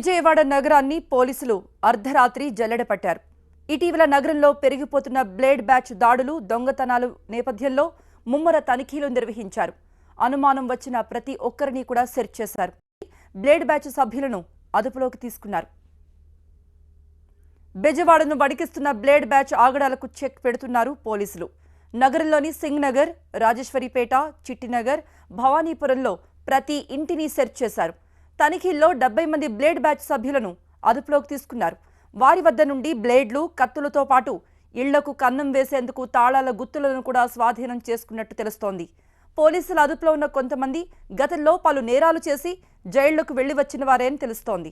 విజయవాడ నగరాన్ని పోలీసులు అర్ధరాత్రి జల్లెడపట్టారు. ఇటీవల నగరంలో పెరిగిపోతున్న బ్లేడ్ బ్యాచ్ దాడులు, దొంగతనాలు నేపథ్యంలో ముమ్మర తనిఖీలు నిర్వహించారు. అనుమానం వచ్చిన ప్రతి ఒక్కరిని కూడా సెర్చ్ చేశారు. బ్లేడ్ బ్యాచ్ సభ్యులను అదుపులోకి తీసుకున్నారు. బెజవాడను వణికిస్తున్న బ్లేడ్ బ్యాచ్ ఆగడాలకు చెక్ పెడుతున్నారు పోలీసులు. నగరంలోని సింగ్ నగర్, రాజేశ్వరిపేట, చిట్టినగర్, భవానీపురంలో ప్రతి ఇంటిని సెర్చ్ చేశారు. తనిఖీల్లో 70 మంది బ్లేడ్ బ్యాచ్ సభ్యులను అదుపులోకి తీసుకున్నారు. వారి వద్ద నుండి బ్లేడ్లు, కత్తులతో పాటు ఇళ్లకు కన్నం వేసేందుకు తాళాల గుత్తులను కూడా స్వాధీనం చేసుకున్నట్టు తెలుస్తోంది. పోలీసుల అదుపులో ఉన్న కొంతమంది గతంలో పలు నేరాలు చేసి జైళ్లకు వెళ్లి వచ్చిన వారే అని తెలుస్తోంది.